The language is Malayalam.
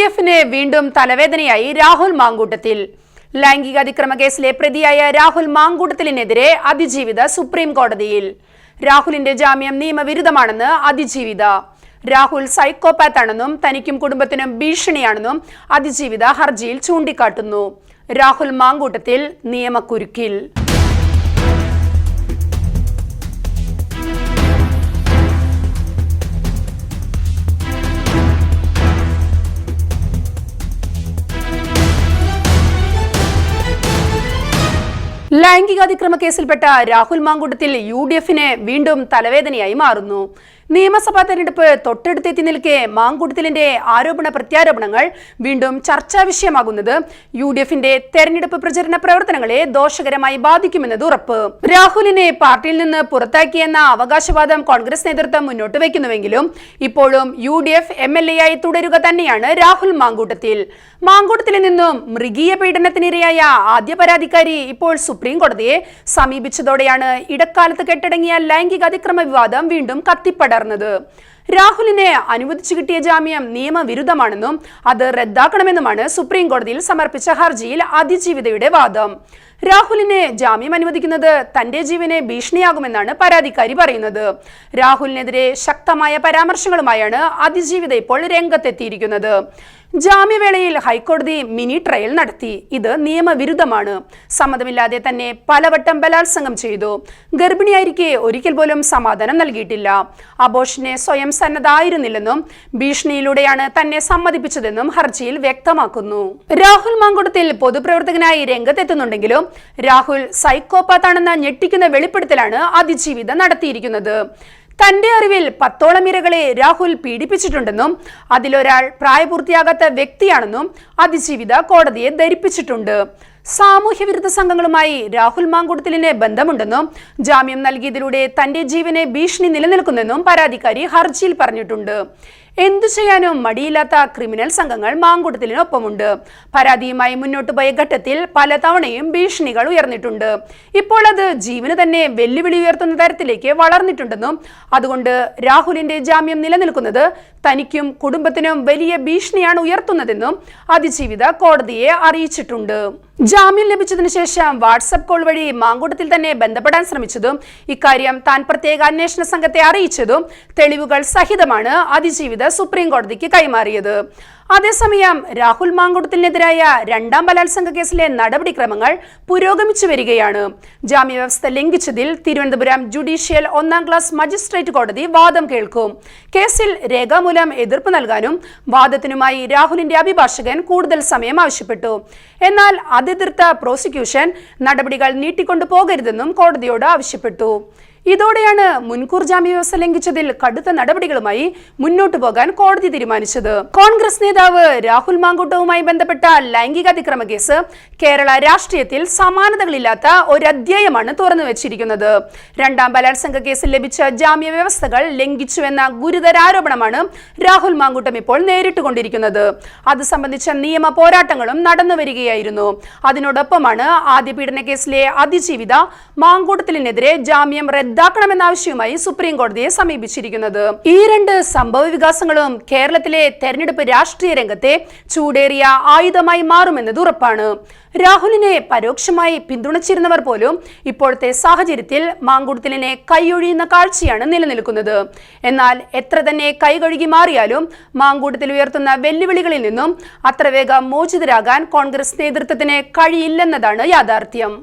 UDFിന് വീണ്ടും തലവേദനയായി രാഹുൽ മാങ്കൂട്ടത്തിൽ. ലൈംഗിക അതിക്രമ കേസിലെ പ്രതിയായ രാഹുൽ മാങ്കൂട്ടത്തിനെതിരെ അതിജീവിത സുപ്രീം കോടതിയിൽ. രാഹുലിന്റെ ജാമ്യം നിയമവിരുദ്ധമാണെന്ന് അതിജീവിത. രാഹുൽ സൈക്കോപാത്താണെന്നും തനിക്കും കുടുംബത്തിനും ഭീഷണിയാണെന്നും അതിജീവിത ഹർജിയിൽ ചൂണ്ടിക്കാട്ടുന്നു. രാഹുൽ മാങ്കൂട്ടത്തിൽ നിയമക്കുരുക്കിൽ. ലൈംഗിക അതിക്രമ കേസിൽപ്പെട്ട രാഹുൽ മാങ്കൂട്ടത്തിൽ UDFിന് വീണ്ടും തലവേദനയായി മാറുന്നു. നിയമസഭാ തെരഞ്ഞെടുപ്പ് തൊട്ടടുത്തെത്തി നിൽക്കെ മാങ്കൂട്ടത്തിലിന്റെ ആരോപണ പ്രത്യാരോപണങ്ങൾ വീണ്ടും ചർച്ചാ വിഷയമാകുന്നത് UDFിന്റെ തെരഞ്ഞെടുപ്പ് പ്രചരണ പ്രവർത്തനങ്ങളെ ദോഷകരമായി ബാധിക്കുമെന്നത് ഉറപ്പ്. രാഹുലിനെ പാർട്ടിയിൽ നിന്ന് പുറത്താക്കിയെന്ന അവകാശവാദം കോൺഗ്രസ് നേതൃത്വം മുന്നോട്ട് വയ്ക്കുന്നുവെങ്കിലും ഇപ്പോഴും UDF MLA ആയി തുടരുക തന്നെയാണ് രാഹുൽ മാങ്കൂട്ടത്തിൽ. മാങ്കൂട്ടത്തിൽ നിന്നും മൃഗീയ പീഡനത്തിനിരയായ ആദ്യ പരാതിക്കാരി ഇപ്പോൾ സുപ്രീം കോടതിയെ സമീപിച്ചതോടെയാണ് ഇടക്കാലത്ത് കെട്ടടങ്ങിയ ലൈംഗിക അതിക്രമ വിവാദം വീണ്ടും കത്തിപ്പടർന്നത്. രാഹുലിനെ അനുവദിച്ചു കിട്ടിയ ജാമ്യം നിയമവിരുദ്ധമാണെന്നും അത് റദ്ദാക്കണമെന്നുമാണ് സുപ്രീം കോടതിയിൽ സമർപ്പിച്ച ഹർജിയിൽ അതിജീവിതയുടെ വാദം. രാഹുലിന് ജാമ്യം അനുവദിക്കുന്നത് തന്റെ ജീവനെ ഭീഷണിയാകുമെന്നാണ് പരാതിക്കാരി പറയുന്നത്. രാഹുലിനെതിരെ ശക്തമായ പരാമർശങ്ങളുമായാണ് അതിജീവിത ഇപ്പോൾ രംഗത്തെത്തിയിരിക്കുന്നത്. ജാമ്യവേളയിൽ ഹൈക്കോടതി മിനി ട്രയൽ നടത്തി. ഇത് നിയമവിരുദ്ധമാണ്. സമ്മതമില്ലാതെ തന്നെ പലവട്ടം ബലാത്സംഗം ചെയ്തു. ഗർഭിണിയായിരിക്കെ ഒരിക്കൽ പോലും സമാധാനം നൽകിയിട്ടില്ല. അബോർഷനെ സ്വയം സന്നദ്ധായിരുന്നില്ലെന്നും ഭീഷണിയിലൂടെയാണ് തന്നെ സമ്മതിപ്പിച്ചതെന്നും ഹർജിയിൽ വ്യക്തമാക്കുന്നു. രാഹുൽ മാങ്കൂട്ടത്തിൽ പൊതുപ്രവർത്തകനായി രംഗത്തെത്തുന്നുണ്ടെങ്കിലും രാഹുൽ സൈക്കോപാത്താണെന്ന ഞെട്ടിക്കുന്ന വെളിപ്പെടുത്തലാണ് അതിജീവിത നടത്തിയിരിക്കുന്നത്. തന്റെ അറിവിൽ 10ഓളം ഇരകളെ രാഹുൽ പീഡിപ്പിച്ചിട്ടുണ്ടെന്നും അതിലൊരാൾ പ്രായപൂർത്തിയാകാത്ത വ്യക്തിയാണെന്നും അതിജീവിത കോടതിയെ ധരിപ്പിച്ചിട്ടുണ്ട്. സാമൂഹ്യ വിരുദ്ധ സംഘങ്ങളുമായി രാഹുൽ മാങ്കൂട്ടത്തിലിന് ബന്ധമുണ്ടെന്നും ജാമ്യം നൽകിയതിലൂടെ തന്റെ ജീവനെ ഭീഷണി നിലനിൽക്കുന്നെന്നും പരാതിക്കാരി ഹർജിയിൽ പറഞ്ഞിട്ടുണ്ട്. എന്തു ചെയ്യാനും മടിയില്ലാത്ത ക്രിമിനൽ സംഘങ്ങൾ മാങ്കൂട്ടത്തിലിനൊപ്പമുണ്ട്. പരാതിയുമായി മുന്നോട്ട് പോയ ഘട്ടത്തിൽ പല തവണയും ഭീഷണികൾ ഉയർന്നിട്ടുണ്ട്. ഇപ്പോൾ അത് ജീവന് തന്നെ വെല്ലുവിളി ഉയർത്തുന്ന തരത്തിലേക്ക് വളർന്നിട്ടുണ്ടെന്നും അതുകൊണ്ട് രാഹുലിന്റെ ജാമ്യം നിലനിൽക്കുന്നത് തനിക്കും കുടുംബത്തിനും വലിയ ഭീഷണിയാണ് ഉയർത്തുന്നതെന്നും അതിജീവിത കോടതിയെ അറിയിച്ചിട്ടുണ്ട്. ജാമ്യം ലഭിച്ചതിനു ശേഷം വാട്സ്ആപ്പ് കോൾ വഴി മാങ്കൂട്ടത്തിൽ തന്നെ ബന്ധപ്പെടാൻ ശ്രമിച്ചതും ഇക്കാര്യം താൻ പ്രത്യേക അന്വേഷണ സംഘത്തെ അറിയിച്ചതും തെളിവുകൾ സഹിതമാണ് അതിജീവിത സുപ്രീം കോടതിക്ക് കൈമാറിയത്. അതേസമയം രാഹുൽ മാങ്കൂട്ടത്തിനെതിരായ രണ്ടാം ബലാത്സംഗ കേസിലെ നടപടിക്രമങ്ങൾ പുരോഗമിച്ചു വരികയാണ്. ജാമ്യവ്യവസ്ഥ ലംഘിച്ചതിൽ തിരുവനന്തപുരം ജുഡീഷ്യൽ 1ാം ക്ലാസ് മജിസ്ട്രേറ്റ് കോടതി വാദം കേൾക്കും. കേസിൽ രേഖാമൂലം എതിർപ്പ് നൽകാനും വാദത്തിനുമായി രാഹുലിന്റെ അഭിഭാഷകൻ കൂടുതൽ സമയം ആവശ്യപ്പെട്ടു. എന്നാൽ അതെതിർത്ത പ്രോസിക്യൂഷൻ നടപടികൾ നീട്ടിക്കൊണ്ടു പോകരുതെന്നും കോടതിയോട് ആവശ്യപ്പെട്ടു. ഇതോടെയാണ് മുൻകൂർ ജാമ്യ വ്യവസ്ഥ ലംഘിച്ചതിൽ കടുത്ത നടപടികളുമായി മുന്നോട്ടു പോകാൻ കോടതി തീരുമാനിച്ചത്. കോൺഗ്രസ് നേതാവ് രാഹുൽ മാങ്കൂട്ടവുമായി ബന്ധപ്പെട്ട ലൈംഗിക അതിക്രമ കേസ് കേരള രാഷ്ട്രീയത്തിൽ സമാനതകളില്ലാത്ത ഒരു അധ്യായമാണ് തുറന്നു വെച്ചിരിക്കുന്നത്. രണ്ടാം ബലാത്സംഗ കേസിൽ ലഭിച്ച ജാമ്യ വ്യവസ്ഥകൾ ലംഘിച്ചുവെന്ന ഗുരുതര ആരോപണമാണ് രാഹുൽ മാങ്കൂട്ടം ഇപ്പോൾ നേരിട്ടുകൊണ്ടിരിക്കുന്നത്. അത് സംബന്ധിച്ച നിയമ പോരാട്ടങ്ങളും നടന്നു വരികയായിരുന്നു. അതിനോടൊപ്പമാണ് ആദ്യ പീഡന കേസിലെ അതിജീവിത മാങ്കൂട്ടത്തിനെതിരെ ജാമ്യം റദ്ദാക്കണമെന്നാവശ്യവുമായി സുപ്രീം കോടതിയെ സമീപിച്ചിരിക്കുന്നത്. ഈ രണ്ട് സംഭവ വികാസങ്ങളും കേരളത്തിലെ തെരഞ്ഞെടുപ്പ് രാഷ്ട്രീയ രംഗത്തെ ചൂടേറിയ ആയുധമായി മാറുമെന്നത് ഉറപ്പാണ്. രാഹുലിനെ പരോക്ഷമായി പിന്തുണച്ചിരുന്നവർ പോലും ഇപ്പോഴത്തെ സാഹചര്യത്തിൽ മാങ്കൂട്ടത്തിലിനെ കൈയൊഴിയുന്ന കാഴ്ചയാണ് നിലനിൽക്കുന്നത്. എന്നാൽ എത്ര തന്നെ കൈകഴുകി മാറിയാലും മാങ്കൂട്ടത്തിൽ ഉയർത്തുന്ന വെല്ലുവിളികളിൽ നിന്നും അത്ര വേഗം മോചിതരാകാൻ കോൺഗ്രസ് നേതൃത്വത്തിന് കഴിയില്ലെന്നതാണ് യാഥാർത്ഥ്യം.